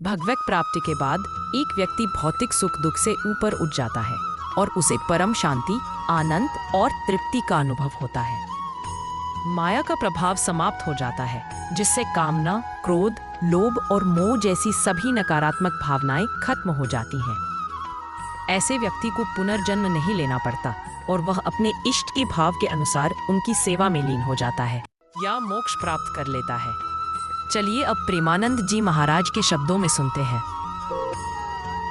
भगवत प्राप्ति के बाद एक व्यक्ति भौतिक सुख दुख से ऊपर उठ जाता है और उसे परम शांति, आनंद और तृप्ति का अनुभव होता है। माया का प्रभाव समाप्त हो जाता है, जिससे कामना, क्रोध, लोभ और मोह जैसी सभी नकारात्मक भावनाएं खत्म हो जाती हैं। ऐसे व्यक्ति को पुनर्जन्म नहीं लेना पड़ता और वह अपने इष्ट के भाव के अनुसार उनकी सेवा में लीन हो जाता है या मोक्ष प्राप्त कर लेता है। चलिए अब प्रेमानंद जी महाराज के शब्दों में सुनते हैं।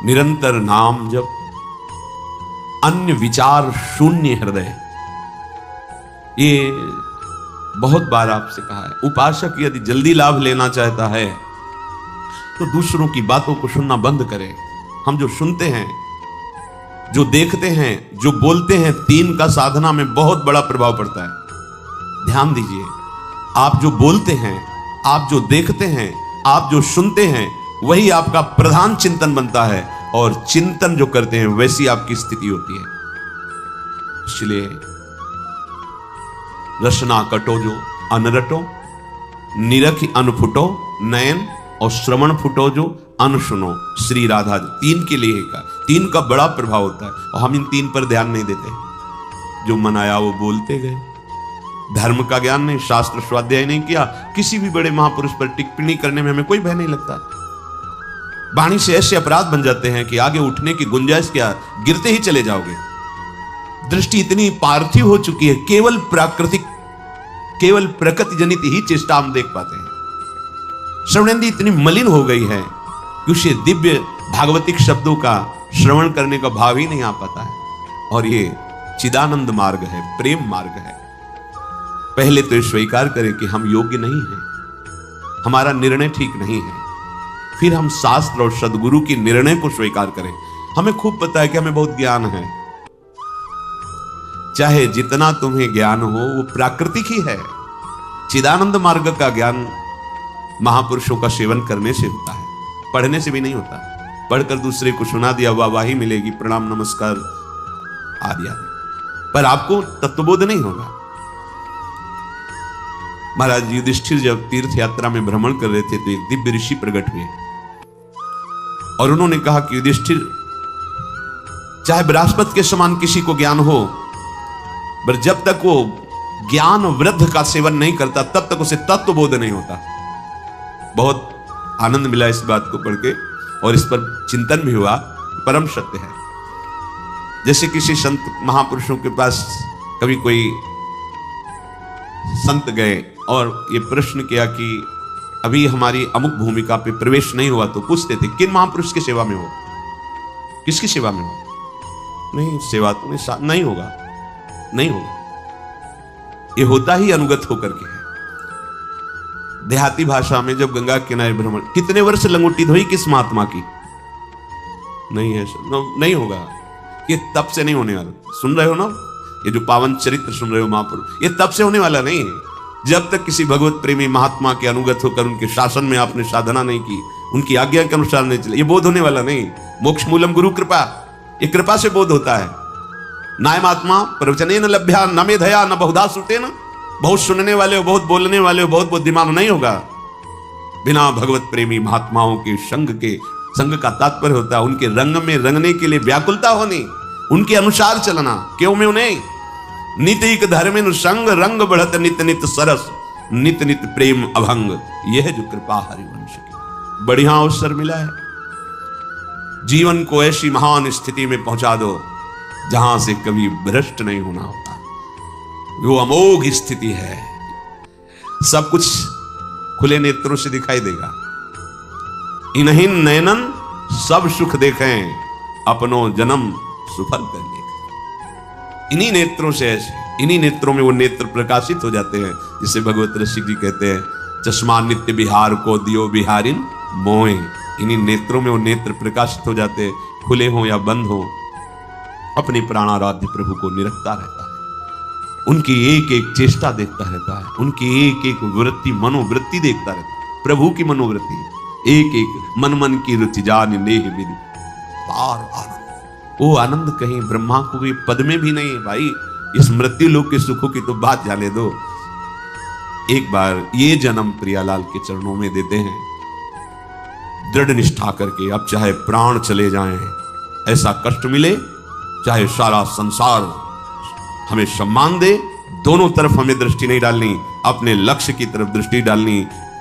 निरंतर नाम जप, अन्य विचार शून्य हृदय। ये बहुत बार आपसे कहा है। उपासक यदि जल्दी लाभ लेना चाहता है तो दूसरों की बातों को सुनना बंद करे। हम जो सुनते हैं, जो देखते हैं, जो बोलते हैं, तीन का साधना में बहुत बड़ा प्रभाव पड़ता है। ध्यान दीजिए, आप जो बोलते हैं, आप जो देखते हैं, आप जो सुनते हैं, वही आपका प्रधान चिंतन बनता है और चिंतन जो करते हैं वैसी आपकी स्थिति होती है। इसलिए रसना कटो जो अनरटो, निरखि अनफुटो, नयन और श्रवण फुटो जो अनसुनो। श्री राधा तीन के लिए का, तीन का बड़ा प्रभाव होता है और हम इन तीन पर ध्यान नहीं देते। जो मन आया वो बोलते गए। धर्म का ज्ञान नहीं, शास्त्र स्वाध्याय नहीं किया, किसी भी बड़े महापुरुष पर टिप्पणी करने में हमें कोई भय नहीं लगता। वाणी से ऐसे अपराध बन जाते हैं कि आगे उठने की गुंजाइश क्या, गिरते ही चले जाओगे। दृष्टि इतनी पार्थिव हो चुकी है, केवल प्राकृतिक, केवल प्रकृति जनित ही चेष्टा हम देख पाते हैं। श्रवणेंद्रिय इतनी मलिन हो गई है कि उसे दिव्य भागवतिक शब्दों का श्रवण करने का भाव ही नहीं आ पाता है। और ये चिदानंद मार्ग है, प्रेम मार्ग है। पहले तो स्वीकार करें कि हम योग्य नहीं हैं, हमारा निर्णय ठीक नहीं है। फिर हम शास्त्र और सदगुरु की निर्णय को स्वीकार करें। हमें खूब पता है कि हमें बहुत ज्ञान है। चाहे जितना तुम्हें ज्ञान हो वो प्राकृतिक ही है। चिदानंद मार्ग का ज्ञान महापुरुषों का सेवन करने से होता है, पढ़ने से भी नहीं होता। पढ़कर दूसरे को सुना दिया, वाहवाही मिलेगी, प्रणाम नमस्कार आदि आदि, पर आपको तत्वबोध नहीं होगा। महाराज युधिष्ठिर जब तीर्थ यात्रा में भ्रमण कर रहे थे तो एक दिव्य ऋषि प्रकट हुए और उन्होंने कहा कि युधिष्ठिर, चाहे बृहस्पति के समान किसी को ज्ञान हो, पर जब तक वो ज्ञान वृद्ध का सेवन नहीं करता तब तक उसे तत्वबोध नहीं होता। बहुत आनंद मिला इस बात को पढ़ के और इस पर चिंतन भी हुआ। परम सत्य है। जैसे किसी संत महापुरुषों के पास कभी कोई संत गए और ये प्रश्न किया कि अभी हमारी अमुक भूमिका पे प्रवेश नहीं हुआ, तो पूछते थे किन महापुरुष की सेवा में हो, किसकी सेवा में हो? नहीं, सेवा तो नहीं होगा, नहीं होगा। ये होता ही अनुगत होकर के है। देहाती भाषा में जब गंगा किनारे भ्रमण, कितने वर्ष लंगोटी धोई किस महात्मा की? नहीं है, नहीं होगा। ये तब से नहीं होने वाला। सुन रहे हो ना, ये जो पावन चरित्र सुन रहे हो महापुरुष, ये तब से होने वाला नहीं है। जब तक किसी भगवत प्रेमी महात्मा के अनुगत होकर उनके शासन में आपने साधना नहीं की, उनकी आज्ञा के अनुसार नहीं चले, ये बोध होने वाला नहीं। मोक्ष मूलम गुरु कृपा, ये कृपा से बोध होता है। नायमात्मा प्रवचने न लभ्या न मेधया न बहुधा श्रुते न। बहुत सुनने वाले हो, बहुत बोलने वाले हो, बहुत बुद्धिमान नहीं होगा। बिना भगवत प्रेमी महात्माओं के संग का तात्पर्य होता है उनके रंग में रंगने के लिए व्याकुलता होनी, उनके अनुसार चलना। क्यों में उन्हें नितिक धर्मिन संग रंग बढ़त नित नित सरस, नित नित प्रेम अभंग। यह जो कृपा हरिवंश की बढ़िया अवसर मिला है। जीवन को ऐसी महान स्थिति में पहुंचा दो जहां से कभी भ्रष्ट नहीं होना होता। वो अमोघ स्थिति है। सब कुछ खुले नेत्रों से दिखाई देगा। इन्हीं नयनन सब सुख देखें, अपनो जन्म सुफल कर लेखें। इन्हीं नेत्रों से ऐसे, इन्हीं नेत्रों में वो नेत्र प्रकाशित हो जाते हैं, जिसे भगवत रसिक जी कहते हैं, चश्मा नित्य बिहार को दियो बिहारिन मोए। इन्हीं नेत्रों में वो नेत्र प्रकाशित हो जाते हैं, खुले हो या बंद हो, अपने प्राणाराध्य प्रभु को निरखता रहता है। उनकी एक एक चेष्टा देखता रहता है, उनकी एक एक वृत्ति, मनोवृत्ति देखता रहता है। प्रभु की मनोवृत्ति, एक एक मन मन की रुचि जान नेह विधि पार आनंद। वो आनंद कहीं ब्रह्मा को भी पद में भी नहीं है भाई। इस मृत्यु लोक के सुखों की तो बात जाने दो। एक बार ये जन्म प्रियालाल के चरणों में देते हैं। दृढ़ निष्ठा करके, अब चाहे प्राण चले जाएं, ऐसा कष्ट मिले, चाहे सारा संसार हमें सम्मान दे, दोनों तरफ हमें दृष्टि नहीं डालनी, अपने लक्ष्य की तरफ दृष्टि डालनी।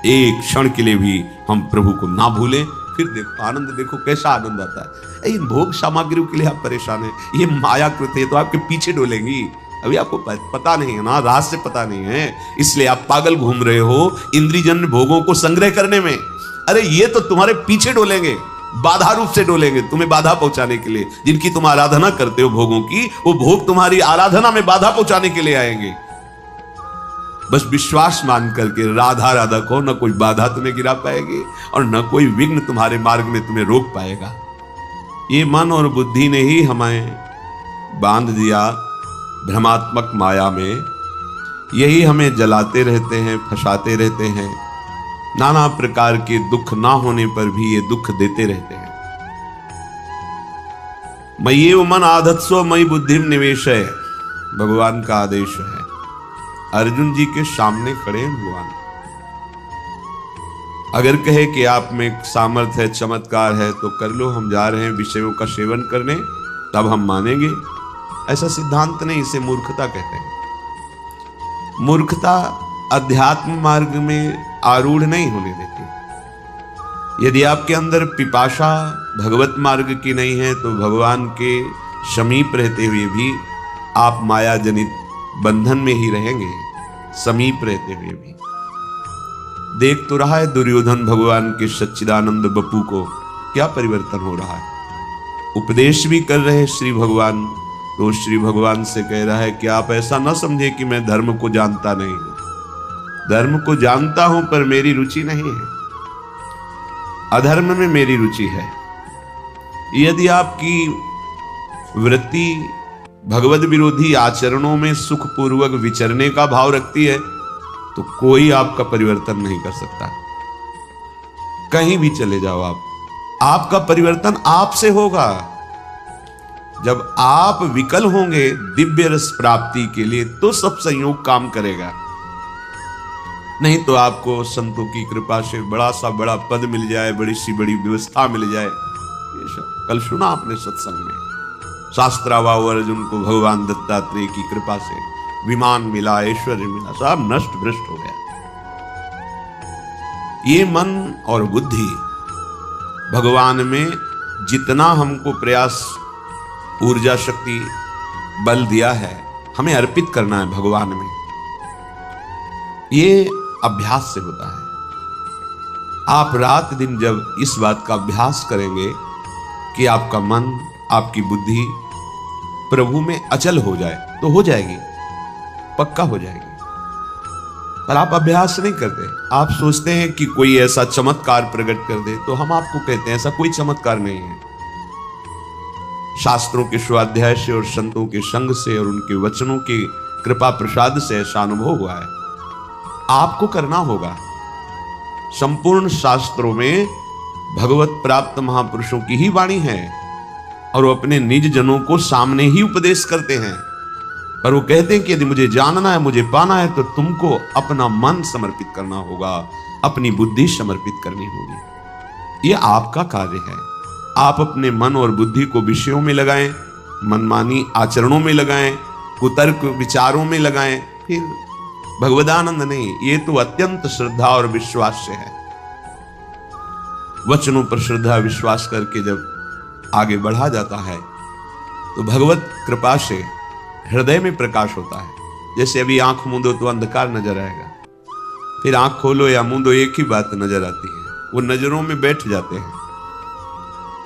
एक क्षण के लिए भी हम प्रभु को ना भूलें। फिर देखो आनंद, देखो कैसा आनंद आता है। इन भोग सामग्रियों के लिए आप परेशान हैं, ये माया कृत है, तो आपके पीछे डोलेंगी। अभी आपको पता नहीं है ना, राज से पता नहीं है, इसलिए आप पागल घूम रहे हो इंद्रियजन्य भोगों को संग्रह करने में। अरे ये तो तुम्हारे पीछे डोलेंगे, बाधा रूप से डोलेंगे, तुम्हें बाधा पहुंचाने के लिए। जिनकी तुम आराधना करते हो भोगों की, वो भोग तुम्हारी आराधना में बाधा पहुंचाने के लिए आएंगे। बस विश्वास मान करके राधा राधा को, न कोई बाधा तुम्हें गिरा पाएगी और न कोई विघ्न तुम्हारे मार्ग में तुम्हें रोक पाएगा। ये मन और बुद्धि ने ही हमें बांध दिया भ्रमात्मक माया में। यही हमें जलाते रहते हैं, फंसाते रहते हैं। नाना प्रकार के दुख ना होने पर भी ये दुख देते रहते हैं। मय्येव मन आधत्सो मयि बुद्धिम निवेशय, भगवान का आदेश है। अर्जुन जी के सामने खड़े हैं भगवान। अगर कहे कि आप में सामर्थ्य है, चमत्कार है, तो कर लो, हम जा रहे हैं विषयों का सेवन करने, तब हम मानेंगे। ऐसा सिद्धांत नहीं, इसे मूर्खता कहते हैं। मूर्खता अध्यात्म मार्ग में आरूढ़ नहीं होने देती। यदि आपके अंदर पिपाशा भगवत मार्ग की नहीं है, तो भगवान के समीप रहते हुए भी आप माया जनित बंधन में ही रहेंगे, समीप रहते हुए भी। देख तो रहा है दुर्योधन भगवान के सच्चिदानंद बपू को, क्या परिवर्तन हो रहा है। उपदेश भी कर रहे श्री भगवान, तो श्री भगवान से कह रहा है कि आप ऐसा न समझे कि मैं धर्म को जानता नहीं हूं। धर्म को जानता हूं, पर मेरी रुचि नहीं है, अधर्म में मेरी रुचि है। यदि आपकी वृत्ति भगवत विरोधी आचरणों में सुखपूर्वक विचरने का भाव रखती है, तो कोई आपका परिवर्तन नहीं कर सकता। कहीं भी चले जाओ आप, आपका परिवर्तन आपसे होगा। जब आप विकल होंगे दिव्य रस प्राप्ति के लिए, तो सब संयोग काम करेगा। नहीं तो आपको संतों की कृपा से बड़ा सा बड़ा पद मिल जाए, बड़ी सी बड़ी व्यवस्था मिल जाए। ये सब कल सुना आपने सत्संग में, शास्त्रावाव अर्जुन को भगवान दत्तात्रेय की कृपा से विमान मिला, ऐश्वर्य मिला, सब नष्ट भ्रष्ट हो गया। ये मन और बुद्धि भगवान में जितना हमको प्रयास, ऊर्जा, शक्ति, बल दिया है, हमें अर्पित करना है भगवान में। ये अभ्यास से होता है। आप रात दिन जब इस बात का अभ्यास करेंगे कि आपका मन, आपकी बुद्धि प्रभु में अचल हो जाए, तो हो जाएगी, पक्का हो जाएगी। पर आप अभ्यास नहीं करते। आप सोचते हैं कि कोई ऐसा चमत्कार प्रकट कर दे, तो हम आपको कहते हैं ऐसा कोई चमत्कार नहीं है। शास्त्रों के स्वाध्याय से और संतों के संग से और उनके वचनों की कृपा प्रसाद से ऐसा अनुभव हुआ है। आपको करना होगा। संपूर्ण शास्त्रों में भगवत प्राप्त महापुरुषों की ही वाणी है, और वो अपने निज जनों को सामने ही उपदेश करते हैं। पर वो कहते हैं कि यदि मुझे जानना है, मुझे पाना है, तो तुमको अपना मन समर्पित करना होगा, अपनी बुद्धि समर्पित करनी होगी। ये आपका कार्य है। आप अपने मन और बुद्धि को विषयों में लगाएं, मनमानी आचरणों में लगाएं, कुतर्क विचारों में लगाएं, फिर भगवदानंद नहीं। ये तो अत्यंत श्रद्धा और विश्वास से है। वचनों पर श्रद्धा विश्वास करके जब आगे बढ़ा जाता है, तो भगवत कृपा से हृदय में प्रकाश होता है। जैसे अभी आंख मूंदो तो अंधकार नजर आएगा, फिर आंख खोलो या मूंदो एक ही बात नजर आती है। वो नजरों में बैठ जाते हैं।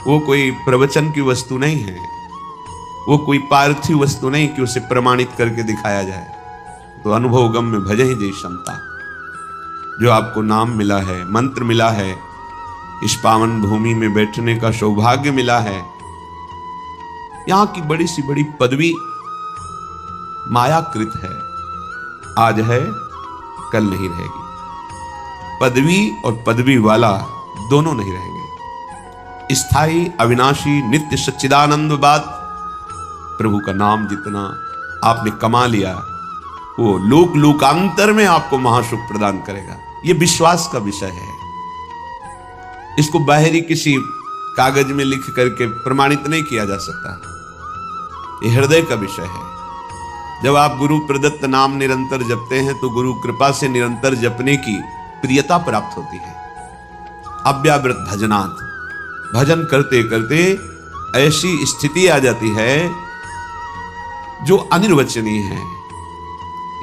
वो कोई प्रवचन की वस्तु नहीं है, वो कोई पार्थिव वस्तु नहीं कि उसे प्रमाणित करके दिखाया जाए। तो अनुभव गम में भजे ही जय क्षमता। जो आपको नाम मिला है, मंत्र मिला है, इस पावन भूमि में बैठने का सौभाग्य मिला है, यहां की बड़ी सी बड़ी पदवी मायाकृत है। आज है, कल नहीं रहेगी। पदवी और पदवी वाला दोनों नहीं रहेंगे। स्थायी, अविनाशी, नित्य सच्चिदानंदवाद प्रभु का नाम जितना आपने कमा लिया, वो लोक लोकांतर में आपको महासुख प्रदान करेगा। ये विश्वास का विषय है। इसको बाहरी किसी कागज में लिख करके प्रमाणित नहीं किया जा सकता। ये हृदय का विषय है। जब आप गुरु प्रदत्त नाम निरंतर जपते हैं तो गुरु कृपा से निरंतर जपने की प्रियता प्राप्त होती है। अव्यावृत भजनात्, भजन करते करते ऐसी स्थिति आ जाती है जो अनिर्वचनीय है।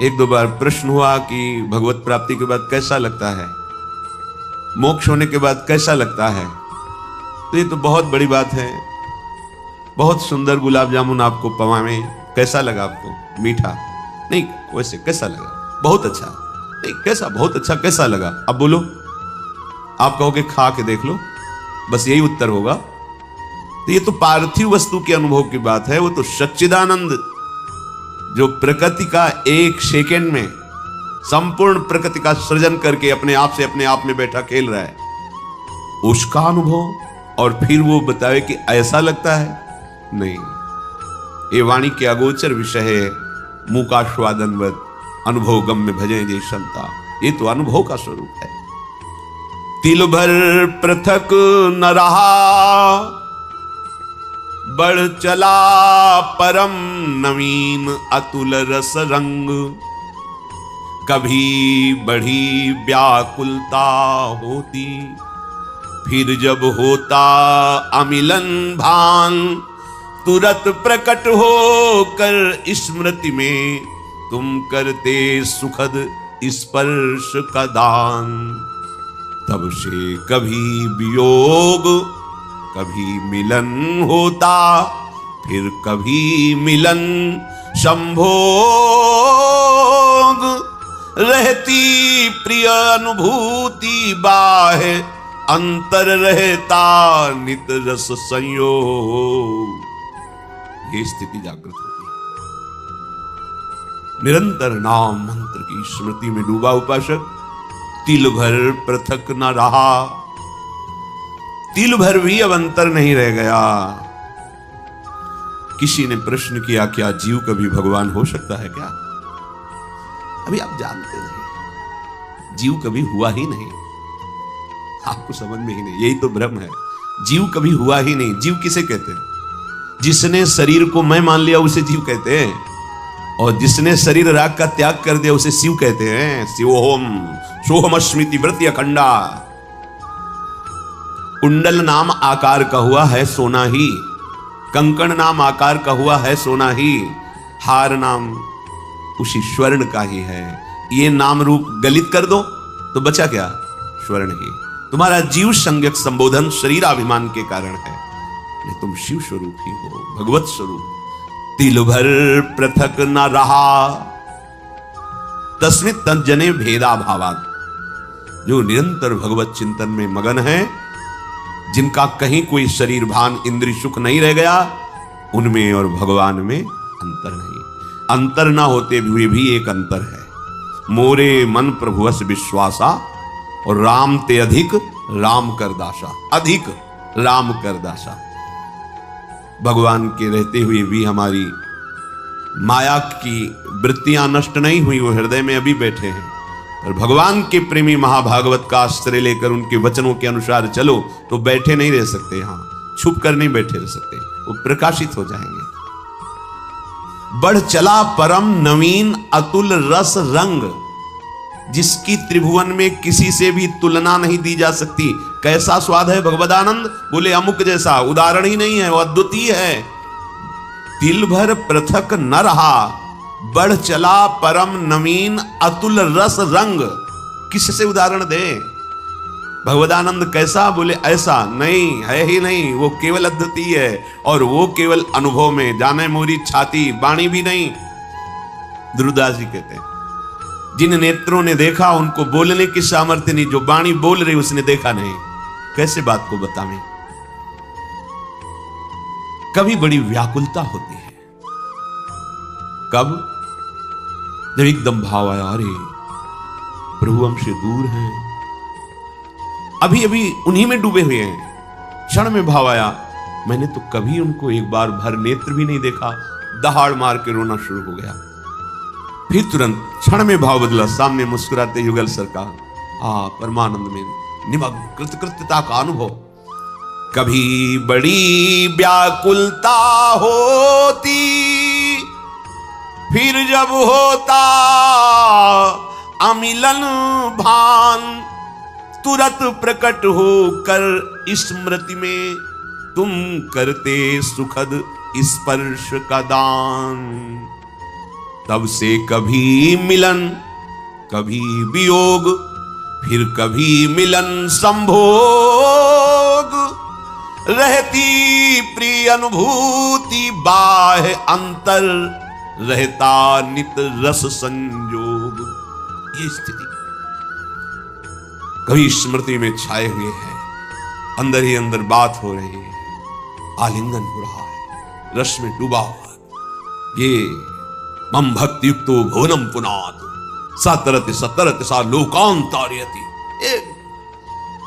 एक दो बार प्रश्न हुआ कि भगवत प्राप्ति के बाद कैसा लगता है, मोक्ष होने के बाद कैसा लगता है। तो ये तो बहुत बड़ी बात है। बहुत सुंदर गुलाब जामुन आपको पवावे, कैसा लगा आपको? मीठा नहीं, वैसे कैसा लगा? बहुत अच्छा नहीं, कैसा? बहुत अच्छा कैसा लगा? अब बोलो, आप कहोगे खा के देख लो, बस यही उत्तर होगा। तो ये तो पार्थिव वस्तु के अनुभव की बात है। वो तो सच्चिदानंद जो प्रकृति का एक सेकेंड में संपूर्ण प्रकृति का सृजन करके अपने आप से अपने आप में बैठा खेल रहा है, उसका अनुभव। और फिर वो बतावे कि ऐसा लगता है, नहीं, ये वाणी के अगोचर विषय है। मूकास्वादनवत अनुभव गम्य भजे जे संता, ये तो अनुभव का स्वरूप है। तिल भर पृथक न रहा, बढ़ चला परम नवीन अतुल रस रंग। कभी बढ़ी व्याकुलता होती, फिर जब होता अमिलन भान, तुरत प्रकट हो कर स्मृति में तुम करते सुखद स्पर्श का दान। तब से कभी वियोग कभी मिलन होता, फिर कभी मिलन संभोग। रहती प्रिय अनुभूति बाह्य, अंतर रहता नित रस संयोग। ये स्थिति जागृत होती है। निरंतर नाम मंत्र की स्मृति में डूबा उपासक तिल भर पृथक न रहा, तिल भर भी अब अंतर नहीं रह गया। किसी ने प्रश्न किया, क्या जीव कभी भगवान हो सकता है क्या? अभी आप जानते नहीं, जीव कभी हुआ ही नहीं, आपको समझ में ही नहीं। यही तो भ्रम है, जीव कभी हुआ ही नहीं। जीव किसे कहते हैं? जिसने शरीर को मैं मान लिया उसे जीव कहते हैं, और जिसने शरीर राग का त्याग कर दिया उसे शिव कहते हैं। शिवोहम सोहम स्मृति वृत्ति अखंडा। कुंडल नाम आकार का हुआ है सोना ही, कंकण नाम आकार का हुआ है सोना ही, हार नाम उसी स्वर्ण का ही है। ये नाम रूप गलित कर दो तो बचा क्या? स्वर्ण ही। तुम्हारा जीव संज्ञक संबोधन शरीराभिमान के कारण है, नहीं तुम शिव स्वरूप ही हो, भगवत स्वरूप। तिल भर पृथक न रहा, तस्मित तज्जने भेदा भावात्। जो निरंतर भगवत चिंतन में मगन है, जिनका कहीं कोई शरीर भान इंद्रिय सुख नहीं रह गया, उनमें और भगवान में अंतर नहीं। अंतर ना होते हुए भी एक अंतर है। मोरे मन प्रभुवस विश्वासा, और राम ते अधिक राम कर दासा। अधिक राम कर दासा। भगवान के रहते हुए भी हमारी माया की वृत्तियां नष्ट नहीं हुई, वो हृदय में अभी बैठे हैं। और भगवान के प्रेमी महाभागवत का आश्रय लेकर उनके वचनों के अनुसार चलो तो बैठे नहीं रह सकते, यहां छुप कर नहीं बैठे रह सकते, वो प्रकाशित हो जाएंगे। बढ़ चला परम नवीन अतुल रस रंग, जिसकी त्रिभुवन में किसी से भी तुलना नहीं दी जा सकती। कैसा स्वाद है भगवदानंद? बोले अमुक जैसा, उदाहरण ही नहीं है, वो अद्वितीय है। तिल भर पृथक न रहा, बढ़ चला परम नवीन अतुल रस रंग। किससे उदाहरण दे? भगवदानंद कैसा? बोले ऐसा नहीं है ही नहीं, वो केवल अद्वितीय है, और वो केवल अनुभव में। जाने मोरी छाती, वाणी भी नहीं। ध्रुवदास जी कहते हैं, जिन नेत्रों ने देखा उनको बोलने की सामर्थ्य नहीं, जो वाणी बोल रही उसने देखा नहीं, कैसे बात को बतावें? कभी बड़ी व्याकुलता होती है। कब? जब एकदम भाव आया, अरे प्रभु हमसे दूर हैं, अभी अभी उन्हीं में डूबे हुए हैं। क्षण में भाव आया, मैंने तो कभी उनको एक बार भर नेत्र भी नहीं देखा। दहाड़ मार के रोना शुरू हो गया। फिर तुरंत क्षण में भाव बदला, सामने मुस्कुराते युगल सरकार, परमानंद में निमग्न कृतकृत्यता का अनुभव। कभी बड़ी व्याकुलता होती, फिर जब होता अमिलन भान, तुरंत प्रकट होकर स्मृति में तुम करते सुखद स्पर्श का दान। तब से कभी मिलन कभी वियोग, फिर कभी मिलन संभोग, रहती प्रिय अनुभूति बाह्य अंतर, रहता नित रस संयोग। ये स्थिति कभी स्मृति में छाए हुए है, अंदर ही अंदर बात हो रही है, आलिंगन हो रहा है, रस में डूबा हुआ। ये मम भक्ति युक्तो भुवनम पुनात सतरति सतरति सा लोकांतार्यति।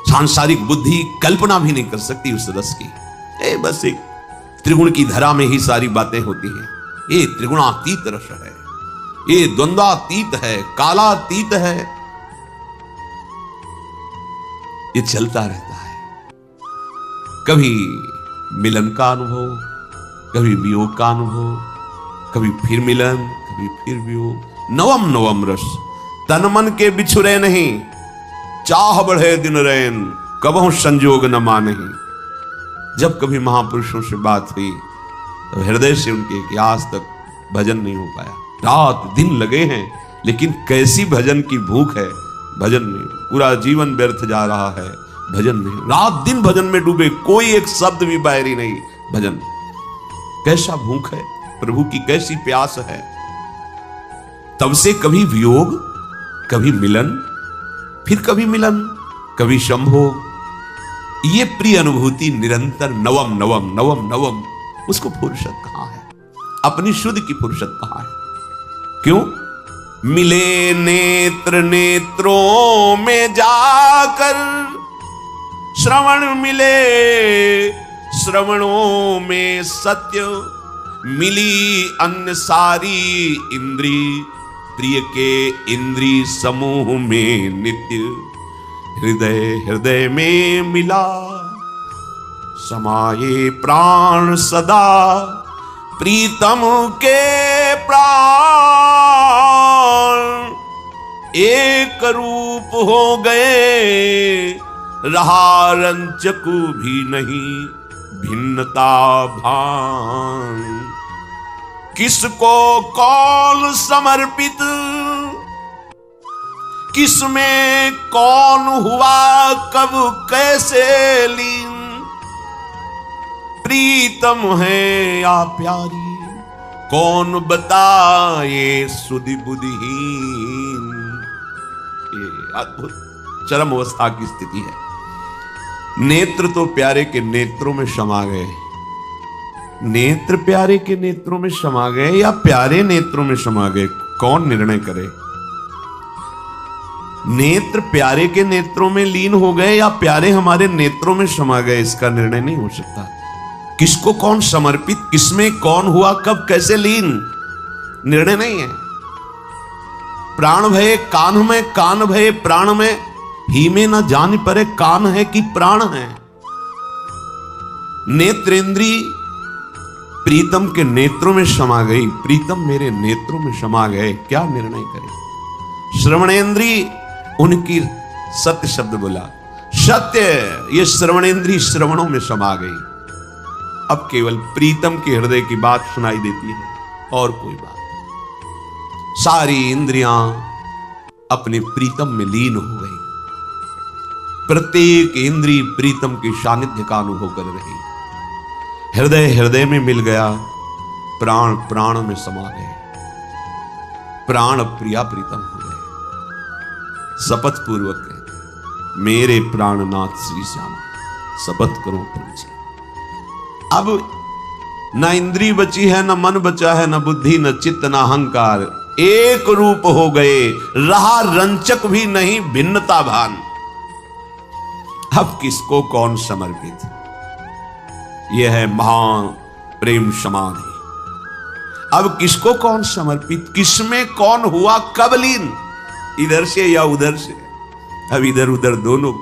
सांसारिक बुद्धि कल्पना भी नहीं कर सकती उस रस की। बस एक त्रिगुण की धरा में ही सारी बातें होती हैं। ये त्रिगुणातीत रस है, ये द्वंद्वातीत है, कालातीत है, ये चलता रहता है। कभी मिलन का अनुभव, कभी वियोग का अनुभव, कभी फिर मिलन, कभी फिर वियोग। नवम नवम रस तन मन के बिछुरे नहीं, चाह बढ़े दिन रैन कबहु संजोग न माने। जब कभी महापुरुषों से बात हुई तो हृदय से उनके कि आज तक भजन नहीं हो पाया, रात दिन लगे हैं, लेकिन कैसी भजन की भूख है, भजन में पूरा जीवन व्यर्थ जा रहा है, भजन में रात दिन भजन में डूबे, कोई एक शब्द भी बाहरी नहीं। भजन कैसा भूख है, प्रभु की कैसी प्यास है। तब से कभी वियोग, कभी मिलन, फिर कभी मिलन, कभी संभोग। ये प्रिय अनुभूति निरंतर नवम नवम नवम नवम। उसको फुर्सत कहां है, अपनी शुद्ध की फुर्सत कहां है? क्यों? मिले नेत्र नेत्रों में जाकर, श्रवण मिले श्रवणों में सत्य, मिली अन्य सारी इंद्री, प्रिय के इंद्री समूह में नित्य। हृदय हृदय में मिला समाये प्राण सदा, प्रीतम के प्राण एक रूप हो गए, रहा रंचक भी नहीं भिन्नता भान। किसको कौन समर्पित, किसमें कौन हुआ कब कैसे लीन, प्रीतम है या प्यारी कौन बताए सुधि बुद्धिहीन। ये अद्भुत चरम अवस्था की स्थिति है। नेत्र तो प्यारे के नेत्रों में समा गए, नेत्र प्यारे के नेत्रों में समा गए या प्यारे नेत्रों में समा गए, कौन निर्णय करे? नेत्र प्यारे के नेत्रों में लीन हो गए या प्यारे हमारे नेत्रों में समा गए, इसका निर्णय नहीं हो सकता। किसको कौन समर्पित, किसमें कौन हुआ कब कैसे लीन, निर्णय नहीं है। प्राण भय कान में, कान भय प्राण में, ही में न जान परे कान है कि प्राण है। नेत्रेंद्री प्रीतम के नेत्रों में समा गई, प्रीतम मेरे नेत्रों में समा गए, क्या निर्णय करे? श्रवणेंद्री उनकी सत्य शब्द बोला, सत्य, ये श्रवणेंद्री श्रवणों में समा गई। अब केवल प्रीतम के हृदय की बात सुनाई देती है और कोई बात नहीं। सारी इंद्रियां अपने प्रीतम में लीन हो गई, प्रत्येक इंद्रिय प्रीतम के सानिध्य का अनुभव कर रही। हृदय हृदय में मिल गया, प्राण प्राण में समा गए, प्राण प्रिया प्रीतम हो गए। शपथ पूर्वक कहते, मेरे प्राणनाथ श्री श्यामा, शपथ करो प्रभु जी। अब न इंद्री बची है, न मन बचा है, न बुद्धि, न चित्त, न अहंकार, एक रूप हो गए, रहा रंचक भी नहीं भिन्नता भान। अब किसको कौन समर्पित? यह है महान प्रेम समाधि। अब किसको कौन समर्पित, किसमें कौन हुआ कब लीन, इधर से या उधर से? अब इधर उधर दोनों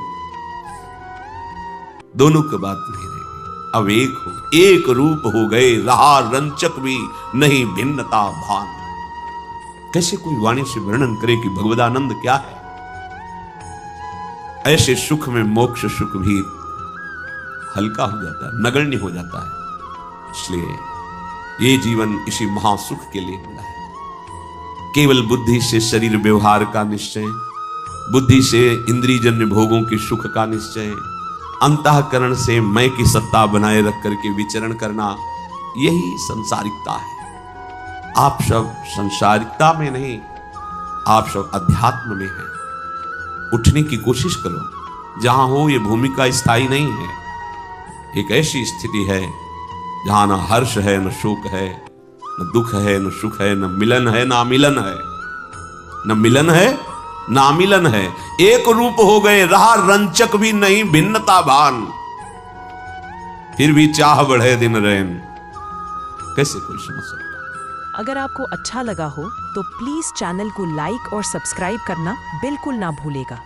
दोनों की बात नहीं रहेगी। अब एक हो, एक रूप हो गए, रहा रंचक भी नहीं भिन्नता भान। कैसे कोई वाणी से वर्णन करे कि भगवदानंद क्या है। ऐसे सुख में मोक्ष सुख भी हल्का हो जाता है, नगण्य हो जाता है। इसलिए ये जीवन इसी महासुख के लिए मिला है। केवल बुद्धि से शरीर व्यवहार का निश्चय, बुद्धि से इंद्रियजन्य भोगों के सुख का निश्चय, अंतःकरण से मैं की सत्ता बनाए रख करके विचरण करना, यही संसारिकता है। आप सब संसारिकता में नहीं, आप सब अध्यात्म में हैं। उठने की कोशिश करो। जहां हो ये भूमिका स्थायी नहीं है। एक ऐसी स्थिति है जहां न हर्ष है, न शोक है, न दुख है, न सुख है, न मिलन है, न अमिलन है। न मिलन है, न अमिलन है। एक रूप हो गए, रहा रंचक भी नहीं भिन्नता भान। फिर भी चाह बढ़े दिन रैन। कैसे कोई समझ सकता। अगर आपको अच्छा लगा हो तो प्लीज चैनल को लाइक और सब्सक्राइब करना बिल्कुल ना भूलेगा।